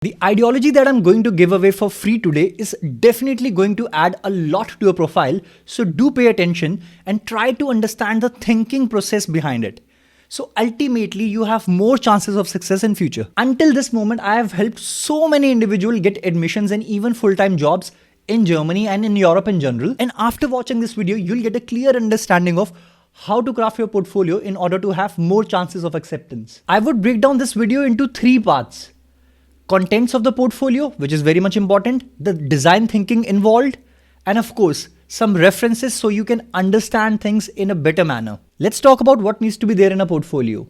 The ideology that I'm going to give away for free today is definitely going to add a lot to your profile. So do pay attention and try to understand the thinking process behind it. So ultimately, you have more chances of success in future. Until this moment, I have helped so many individuals get admissions and even full-time jobs in Germany and in Europe in general. And after watching this video, you'll get a clear understanding of how to craft your portfolio in order to have more chances of acceptance. I would break down this video into 3 parts. Contents of the portfolio, which is very much important, the design thinking involved, and of course, some references so you can understand things in a better manner. Let's talk about what needs to be there in a portfolio.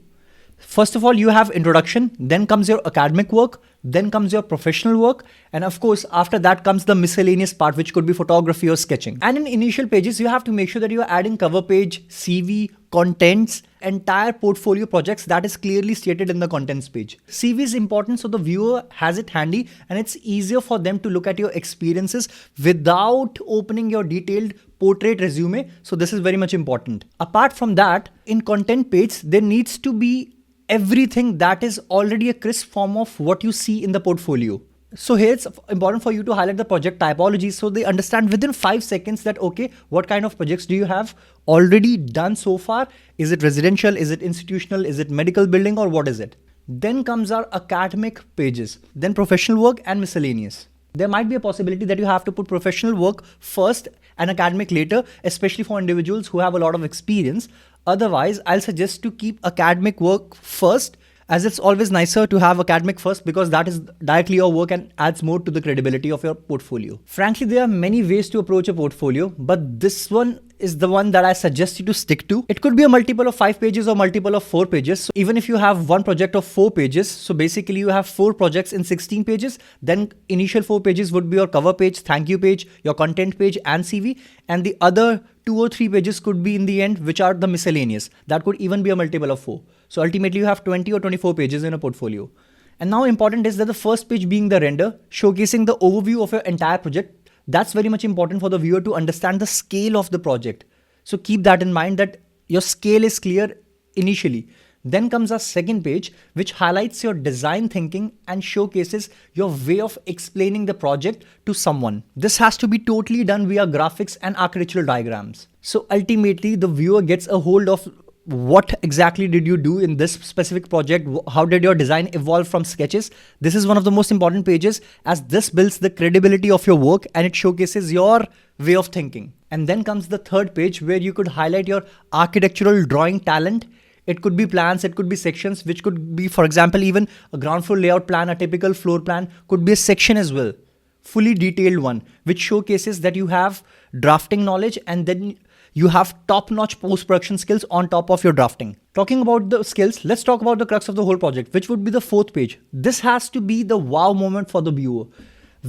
First of all, you have introduction, then comes your academic work, then comes your professional work, and of course, after that comes the miscellaneous part, which could be photography or sketching. And in initial pages, you have to make sure that you are adding cover page, CV, contents, entire portfolio projects that is clearly stated in the contents page. CV is important so the viewer has it handy and it's easier for them to look at your experiences without opening your detailed portrait resume. So this is very much important. Apart from that, in content page, there needs to be everything that is already a crisp form of what you see in the portfolio. So here it's important for you to highlight the project typology so they understand within 5 seconds that, okay, what kind of projects do you have already done so far? Is it residential? Is it institutional? Is it medical building or what is it? Then comes our academic pages, then professional work and miscellaneous. There might be a possibility that you have to put professional work first and academic later, especially for individuals who have a lot of experience. Otherwise, I'll suggest to keep academic work first, as it's always nicer to have academic first because that is directly your work and adds more to the credibility of your portfolio. Frankly, there are many ways to approach a portfolio, but this one is the one that I suggest you to stick to. It could be a multiple of 5 pages or multiple of 4 pages. So even if you have one project of 4 pages, so basically you have 4 projects in 16 pages, then initial 4 pages would be your cover page, thank you page, your content page and CV, and the other 2 or 3 pages could be in the end, which are the miscellaneous. That could even be a multiple of 4. So ultimately you have 20 or 24 pages in a portfolio. And now important is that the first page being the render, showcasing the overview of your entire project. That's very much important for the viewer to understand the scale of the project. So keep that in mind that your scale is clear initially. Then comes our second page, which highlights your design thinking and showcases your way of explaining the project to someone. This has to be totally done via graphics and architectural diagrams. So ultimately, the viewer gets a hold of what exactly did you do in this specific project? How did your design evolve from sketches? This is one of the most important pages as this builds the credibility of your work and it showcases your way of thinking. And then comes the third page where you could highlight your architectural drawing talent. It could be plans, it could be sections, which could be, for example, even a ground floor layout plan, a typical floor plan, could be a section as well. Fully detailed one, which showcases that you have drafting knowledge and then you have top-notch post-production skills on top of your drafting. Talking about the skills, let's talk about the crux of the whole project, which would be the 4th page. This has to be the wow moment for the viewer,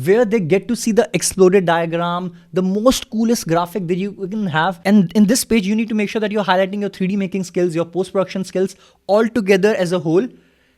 where they get to see the exploded diagram, the most coolest graphic that you can have. And in this page, you need to make sure that you're highlighting your 3D making skills, your post-production skills all together as a whole,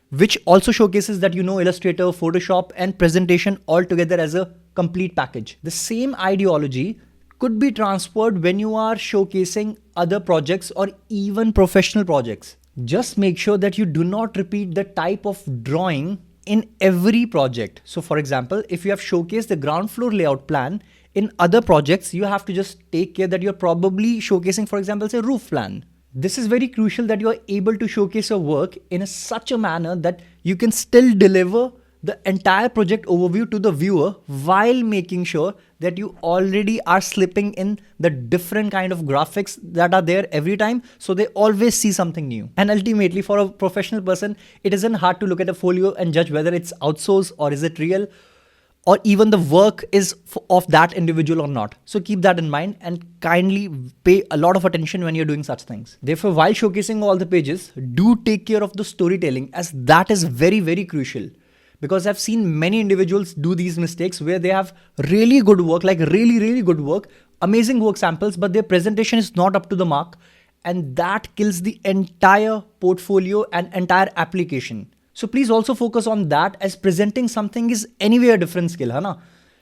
which also showcases that you know Illustrator, Photoshop, and presentation all together as a complete package. The same ideology could be transferred when you are showcasing other projects or even professional projects. Just make sure that you do not repeat the type of drawing in every project. So for example, if you have showcased the ground floor layout plan in other projects, you have to just take care that you're probably showcasing, for example, say roof plan. This is very crucial that you are able to showcase your work in such a manner that you can still deliver the entire project overview to the viewer while making sure that you already are slipping in the different kind of graphics that are there every time, so they always see something new. And ultimately, for a professional person, it isn't hard to look at a folio and judge whether it's outsourced or is it real, or even the work is of that individual or not. So keep that in mind and kindly pay a lot of attention when you're doing such things. Therefore, while showcasing all the pages, do take care of the storytelling, as that is very, very crucial. Because I've seen many individuals do these mistakes where they have really good work, like really, really good work, amazing work samples, but their presentation is not up to the mark. And that kills the entire portfolio and entire application. So please also focus on that, as presenting something is anyway a different skill, hai na?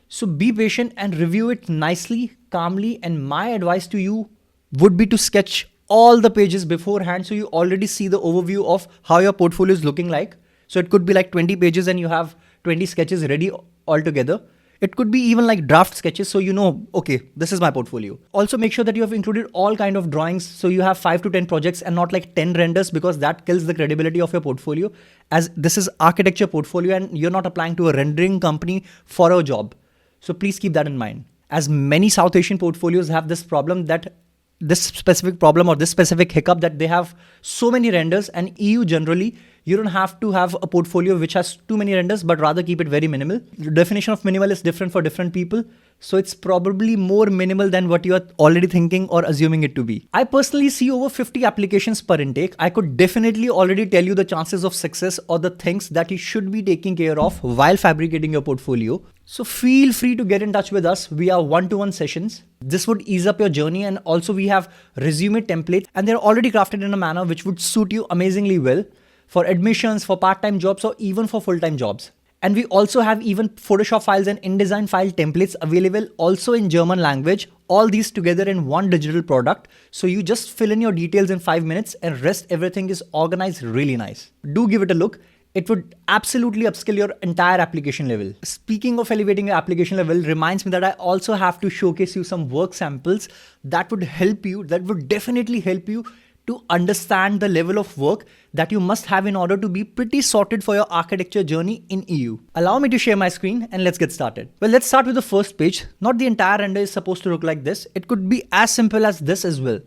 So be patient and review it nicely, calmly. And my advice to you would be to sketch all the pages beforehand so you already see the overview of how your portfolio is looking like. So it could be like 20 pages and you have 20 sketches ready altogether. It could be even like draft sketches, so you know, okay, this is my portfolio. Also make sure that you have included all kind of drawings, so you have 5 to 10 projects and not like 10 renders, because that kills the credibility of your portfolio, as this is architecture portfolio and you're not applying to a rendering company for a job. So please keep that in mind. As many South Asian portfolios have this problem, that this specific problem or this specific hiccup, that they have so many renders, and EU generally, you don't have to have a portfolio which has too many renders, but rather keep it very minimal. The definition of minimal is different for different people. So it's probably more minimal than what you are already thinking or assuming it to be. I personally see over 50 applications per intake. I could definitely already tell you the chances of success or the things that you should be taking care of while fabricating your portfolio. So feel free to get in touch with us via one-to-one sessions. This would ease up your journey, and also we have resume templates, and they're already crafted in a manner which would suit you amazingly well for admissions, for part-time jobs, or even for full-time jobs. And we also have even Photoshop files and InDesign file templates available also in German language, all these together in one digital product. So you just fill in your details in 5 minutes and rest everything is organized really nice. Do give it a look. It would absolutely upskill your entire application level. Speaking of elevating your application level, reminds me that I also have to showcase you some work samples that would help you, that would definitely help you to understand the level of work that you must have in order to be pretty sorted for your architecture journey in EU. Allow me to share my screen and let's get started. Well, let's start with the first page. Not the entire render is supposed to look like this. It could be as simple as this as well.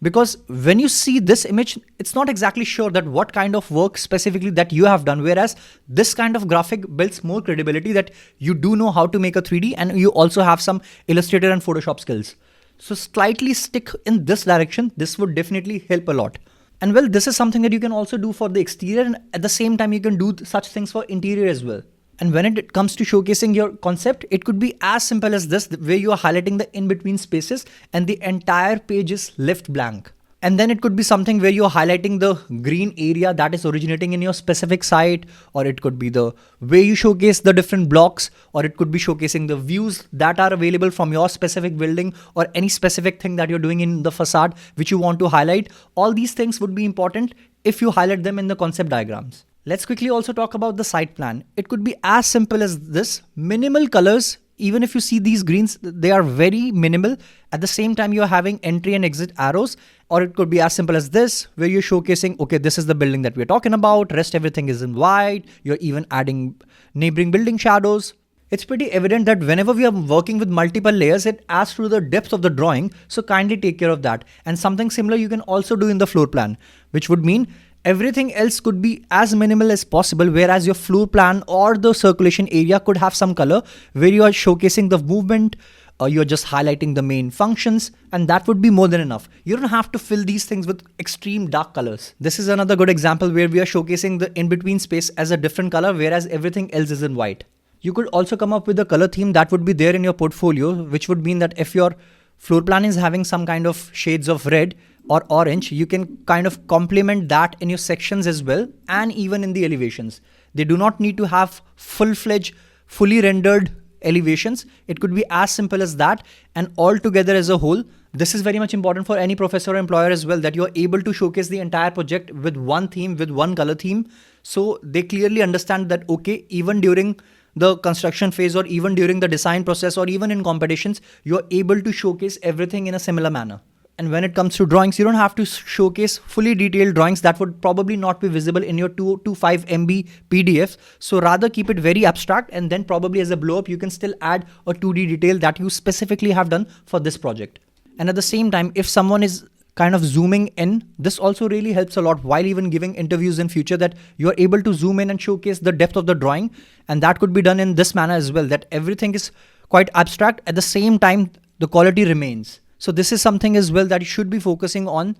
Because when you see this image, it's not exactly sure that what kind of work specifically that you have done. Whereas this kind of graphic builds more credibility that you do know how to make a 3D and you also have some Illustrator and Photoshop skills. So slightly stick in this direction. This would definitely help a lot. And well, this is something that you can also do for the exterior, and at the same time, you can do such things for interior as well. And when it comes to showcasing your concept, it could be as simple as this, where you are highlighting the in-between spaces and the entire page is left blank. And then it could be something where you're highlighting the green area that is originating in your specific site, or it could be the way you showcase the different blocks, or it could be showcasing the views that are available from your specific building or any specific thing that you're doing in the facade which you want to highlight. All these things would be important if you highlight them in the concept diagrams. Let's quickly also talk about the site plan. It could be as simple as this: minimal colors. Even if you see these greens, they are very minimal. At the same time, you're having entry and exit arrows. Or it could be as simple as this, where you're showcasing, okay, this is the building that we're talking about. Rest everything is in white. You're even adding neighboring building shadows. It's pretty evident that whenever we are working with multiple layers, it adds to the depth of the drawing. So kindly take care of that. And something similar you can also do in the floor plan, which would mean everything else could be as minimal as possible, whereas your floor plan or the circulation area could have some color where you are showcasing the movement, or you're just highlighting the main functions, and that would be more than enough. You don't have to fill these things with extreme dark colors. This is another good example where we are showcasing the in-between space as a different color, whereas everything else is in white. You could also come up with a color theme that would be there in your portfolio, which would mean that if your floor plan is having some kind of shades of red or orange, you can kind of complement that in your sections as well, and even in the elevations. They do not need to have full-fledged, fully rendered elevations. It could be as simple as that, and all together as a whole. This is very much important for any professor or employer as well, that you're able to showcase the entire project with one theme, with one color theme. So they clearly understand that, okay, even during the construction phase, or even during the design process, or even in competitions, you're able to showcase everything in a similar manner. And when it comes to drawings, you don't have to showcase fully detailed drawings that would probably not be visible in your 225 MB PDF. So rather keep it very abstract, and then probably as a blow up, you can still add a 2D detail that you specifically have done for this project. And at the same time, if someone is kind of zooming in, this also really helps a lot while even giving interviews in future, that you're able to zoom in and showcase the depth of the drawing. And that could be done in this manner as well, that everything is quite abstract. At the same time, the quality remains. So this is something as well that you should be focusing on,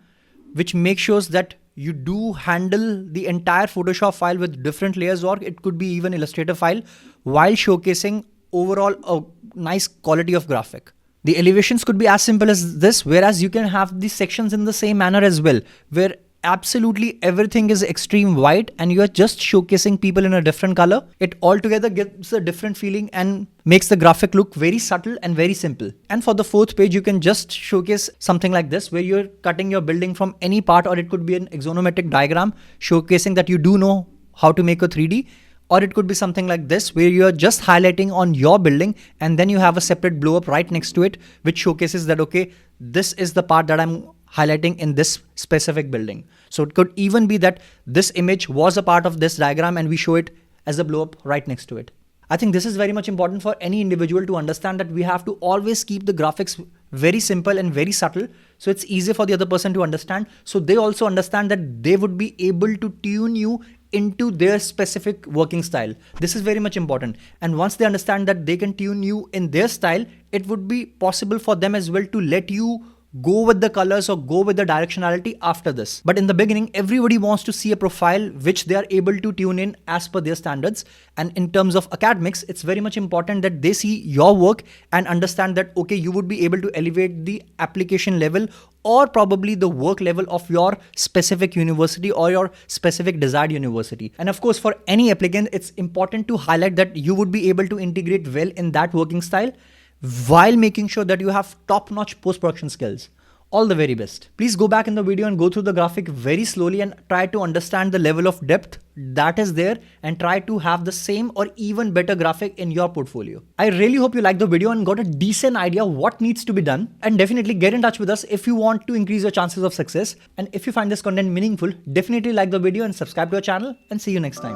which makes sure that you do handle the entire Photoshop file with different layers, or it could be even Illustrator file, while showcasing overall a nice quality of graphic. The elevations could be as simple as this, whereas you can have these sections in the same manner as well, where absolutely everything is extreme white and you are just showcasing people in a different color. It altogether gives a different feeling and makes the graphic look very subtle and very simple. And for the fourth page, you can just showcase something like this, where you're cutting your building from any part, or it could be an axonometric diagram showcasing that you do know how to make a 3D. Or it could be something like this, where you're just highlighting on your building and then you have a separate blow up right next to it, which showcases that, okay, this is the part that I'm highlighting in this specific building. So it could even be that this image was a part of this diagram and we show it as a blow up right next to it. I think this is very much important for any individual to understand, that we have to always keep the graphics very simple and very subtle, so it's easier for the other person to understand. So they also understand that they would be able to tune you into their specific working style. This is very much important. And once they understand that they can tune you in their style, it would be possible for them as well to let you go with the colors or go with the directionality after this. But in the beginning, everybody wants to see a profile which they are able to tune in as per their standards. And in terms of academics, it's very much important that they see your work and understand that, okay, you would be able to elevate the application level or probably the work level of your specific university or your specific desired university. And of course, for any applicant, it's important to highlight that you would be able to integrate well in that working style while making sure that you have top-notch post-production skills. All the very best. Please go back in the video and go through the graphic very slowly and try to understand the level of depth that is there and try to have the same or even better graphic in your portfolio. I really hope you liked the video and got a decent idea what needs to be done. And definitely get in touch with us if you want to increase your chances of success. And if you find this content meaningful, definitely like the video and subscribe to our channel, and see you next time.